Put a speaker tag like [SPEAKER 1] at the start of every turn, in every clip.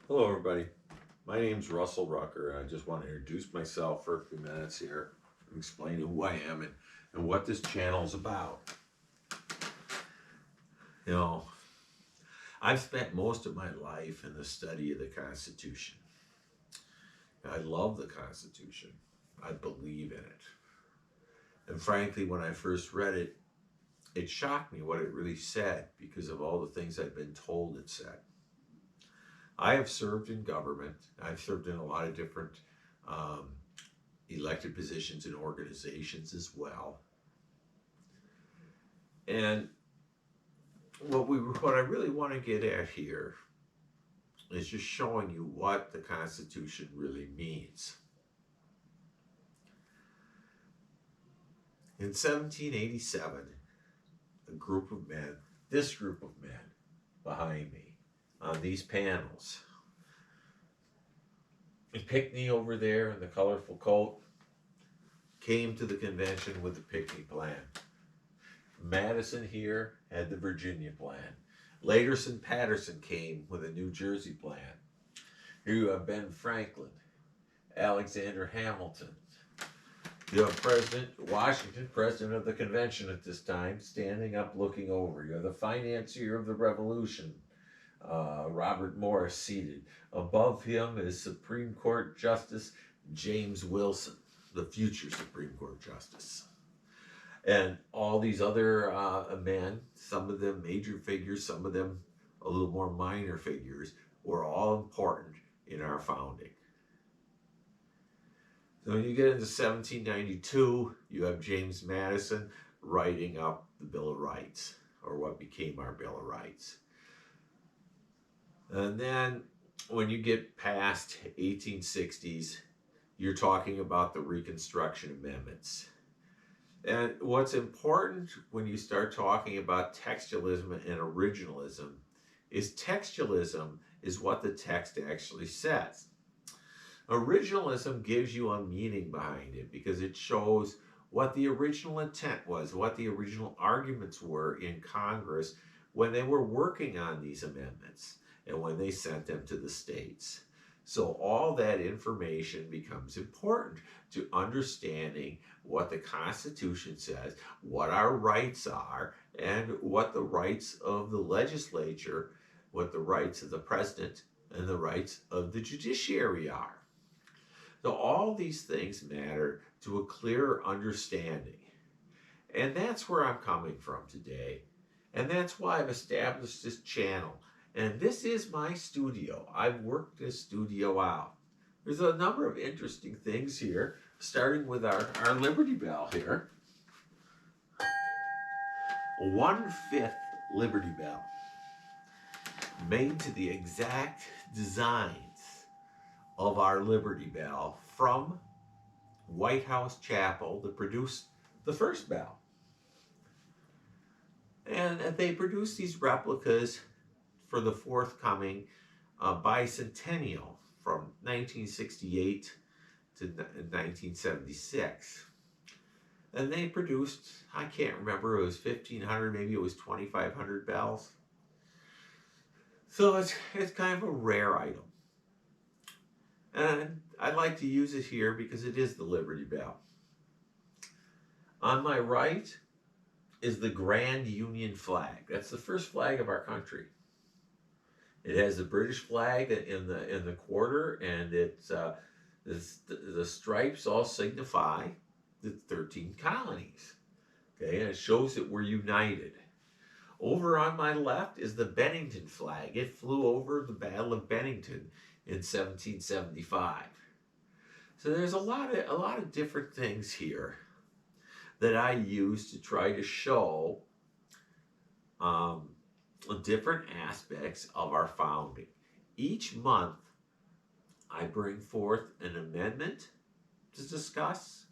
[SPEAKER 1] Hello, everybody. My name's Russell Rucker. I just want to introduce myself for a few minutes here and explain who I am and what this channel is about. You know, I've spent most of my life in the study of the Constitution. I love the Constitution. I believe in it. And frankly, when I first read it, it shocked me what it really said because of all the things I've been told it said. I have served in government. I've served in a lot of different um, elected positions in organizations as well. And what I really want to get at here is just showing you what the Constitution really means. In 1787, this group of men behind me on these panels, and Pinckney over there in the colorful coat, came to the convention with the Pinckney Plan. Madison here had the Virginia Plan. Laterson Patterson came with a New Jersey Plan. Here you have Ben Franklin, Alexander Hamilton. You have President Washington, president of the convention at this time, standing up looking over. You have the financier of the revolution, Robert Morris, seated. Above him is Supreme Court Justice James Wilson, the future Supreme Court Justice. And all these other men, some of them major figures, some of them a little more minor figures, were all important in our founding. So when you get into 1792, you have James Madison writing up the Bill of Rights, or what became our Bill of Rights. And then when you get past 1860s, you're talking about the Reconstruction Amendments. And what's important when you start talking about textualism and originalism is textualism is what the text actually says. Originalism gives you a meaning behind it because it shows what the original intent was, what the original arguments were in Congress when they were working on these amendments and when they sent them to the states. So all that information becomes important to understanding what the Constitution says, what our rights are, and what the rights of the legislature, what the rights of the president, and the rights of the judiciary are. So all these things matter to a clearer understanding. And that's where I'm coming from today. And that's why I've established this channel. And this is my studio. I've worked this studio out. There's a number of interesting things here, starting with our Liberty Bell here. A 1/5 Liberty Bell, made to the exact designs of our Liberty Bell from White House Chapel that produced the first bell. And they produced these replicas for the forthcoming bicentennial from 1968 to 1976. And they produced, I can't remember, it was 1,500, maybe it was 2,500 bells. So it's kind of a rare item. And I like to use it here because it is the Liberty Bell. On my right is the Grand Union flag. That's the first flag of our country. It has the British flag in the quarter, and the stripes all signify the 13 colonies. Okay, and it shows that we're united. Over on my left is the Bennington flag. It flew over the Battle of Bennington in 1775. So there's a lot of different things here that I use to try to show different aspects of our founding. Each month, I bring forth an amendment to discuss,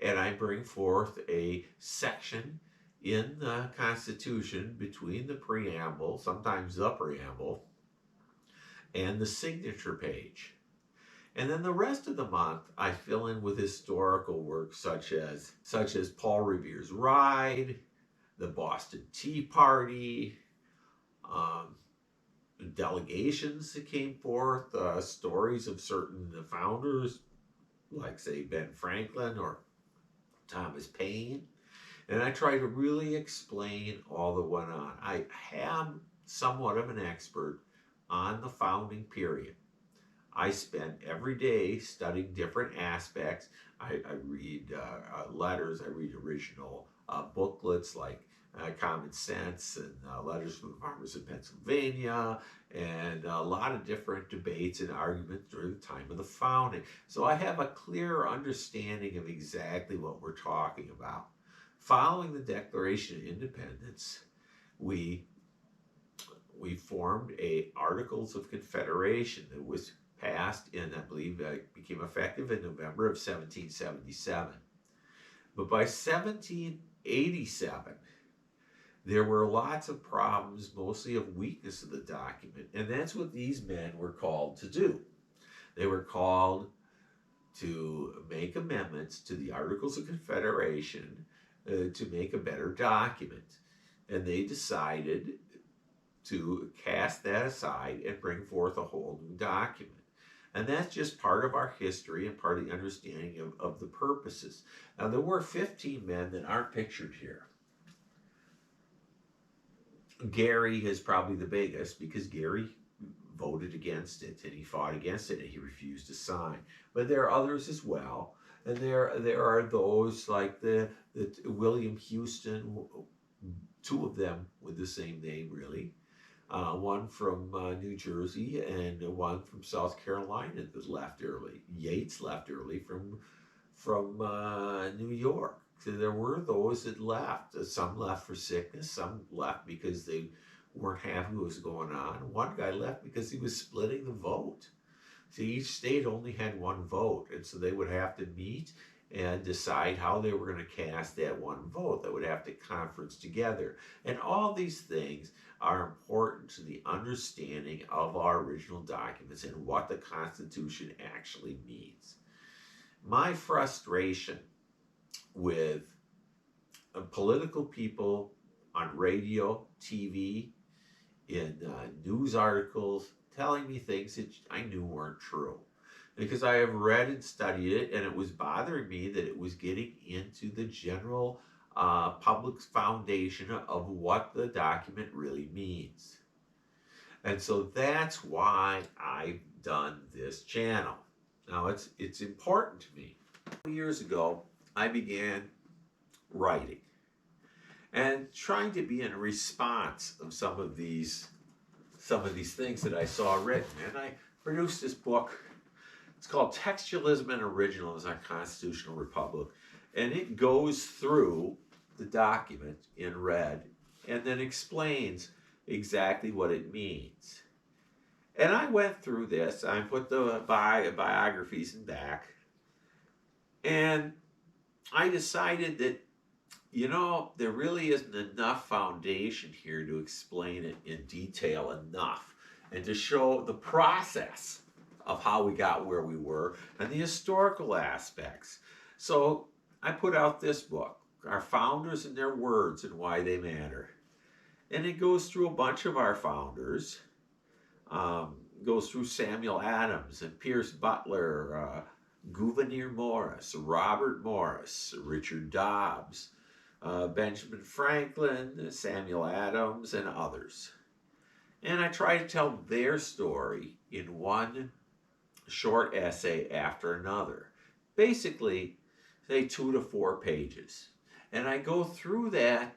[SPEAKER 1] and I bring forth a section in the Constitution between the preamble, sometimes the preamble, and the signature page. And then the rest of the month, I fill in with historical works such as Paul Revere's Ride, the Boston Tea Party, delegations that came forth, stories of certain founders, like, say, Ben Franklin or Thomas Paine. And I try to really explain all that went on. I am somewhat of an expert on the founding period. I spend every day studying different aspects. I read letters, I read original booklets like Common Sense and Letters from the Farmers of Pennsylvania, and a lot of different debates and arguments during the time of the founding. So I have a clear understanding of exactly what we're talking about. Following the Declaration of Independence, we formed a Articles of Confederation that was passed and I believe became effective in November of 1777. But by 1787, there were lots of problems, mostly of weakness of the document, and that's what these men were called to do. They were called to make amendments to the Articles of Confederation to make a better document. And they decided to cast that aside and bring forth a whole new document. And that's just part of our history and part of the understanding of the purposes. Now, there were 15 men that aren't pictured here. Gary is probably the biggest because Gary voted against it and he fought against it and he refused to sign. But there are others as well. And there are those like the William Houston, two of them with the same name, really. One from New Jersey and one from South Carolina that left early. Yates left early from New York. So there were those that left. Some left for sickness. Some left because they weren't happy with what was going on. One guy left because he was splitting the vote. See, each state only had one vote, and so they would have to meet and decide how they were going to cast that one vote. They would have to conference together. And all these things are important to the understanding of our original documents and what the Constitution actually means. My frustration with political people on radio, TV, in news articles, telling me things that I knew weren't true. Because I have read and studied it, and it was bothering me that it was getting into the general public's foundation of what the document really means. And so that's why I've done this channel. Now, it's important to me. Years ago, I began writing and trying to be in response of some of these things that I saw written. And I produced this book. It's called Textualism and Originalism in Our Constitutional Republic. And it goes through the document in red and then explains exactly what it means. And I went through this. I put the biographies in back. And I decided that, there really isn't enough foundation here to explain it in detail enough and to show the process of how we got where we were and the historical aspects. So I put out this book, Our Founders and Their Words and Why They Matter. And it goes through a bunch of our founders. Goes through Samuel Adams and Pierce Butler, Gouverneur Morris, Robert Morris, Richard Dobbs, Benjamin Franklin, Samuel Adams, and others. And I try to tell their story in one short essay after another. Basically, say 2 to 4 pages. And I go through that,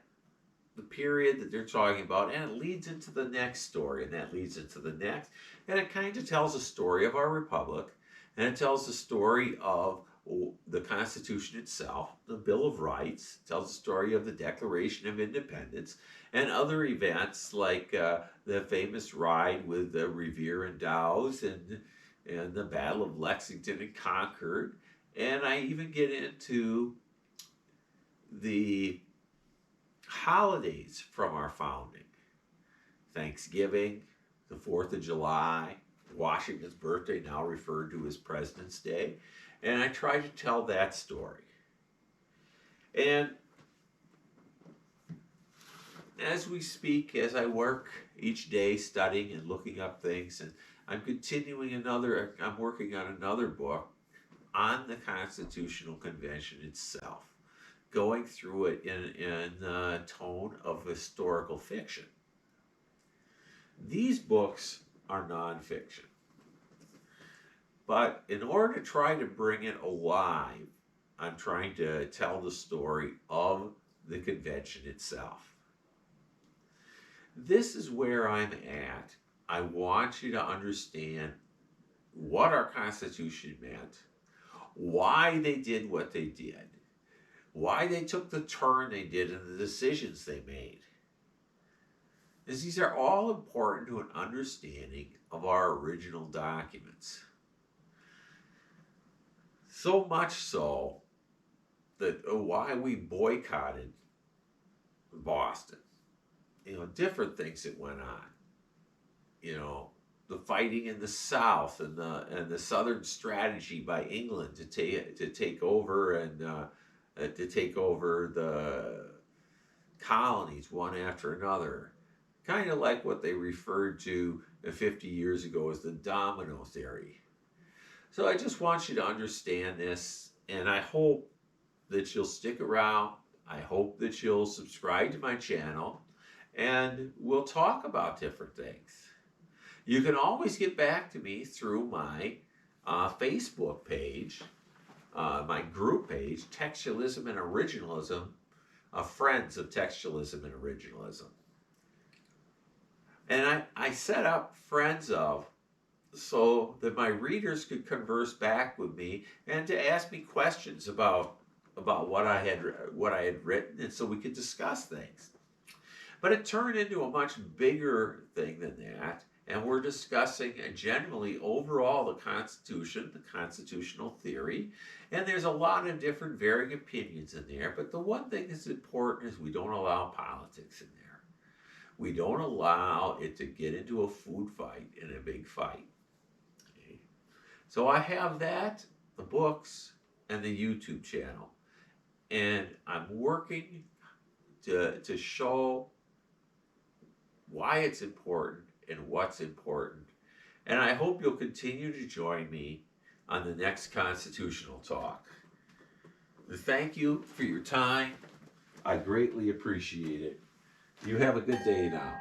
[SPEAKER 1] the period that they're talking about, and it leads into the next story, and that leads into the next. And it kind of tells a story of our republic, and it tells the story of the Constitution itself, the Bill of Rights, it tells the story of the Declaration of Independence, and other events like the famous ride with Revere and Dow's and the Battle of Lexington and Concord. And I even get into the holidays from our founding. Thanksgiving, the 4th of July, Washington's birthday, now referred to as President's Day. And I try to tell that story. And as we speak, as I work each day studying and looking up things, and I'm working on another book on the Constitutional Convention itself, going through it in a tone of historical fiction. These books are nonfiction, but in order to try to bring it alive, I'm trying to tell the story of the convention itself. This is where I'm at. I want you to understand what our Constitution meant, why they did what they did, why they took the turn they did, and the decisions they made. As these are all important to an understanding of our original documents. So much so that why we boycotted Boston. Different things that went on. The fighting in the South and the Southern strategy by England to take over and to take over the colonies one after another, kind of like what they referred to 50 years ago as the domino theory. So I just want you to understand this, and I hope that you'll stick around. I hope that you'll subscribe to my channel, and we'll talk about different things. You can always get back to me through my Facebook page, my group page, Textualism and Originalism, Friends of Textualism and Originalism. And I set up Friends of so that my readers could converse back with me and to ask me questions about what I had written, and so we could discuss things. But it turned into a much bigger thing than that, and we're discussing generally overall the Constitution, the constitutional theory, and there's a lot of different varying opinions in there, but the one thing that's important is we don't allow politics in there. We don't allow it to get into a food fight and a big fight. Okay? So I have that, the books, and the YouTube channel, and I'm working to show why it's important and what's important. And I hope you'll continue to join me on the next Constitutional Talk. Thank you for your time. I greatly appreciate it. You have a good day now.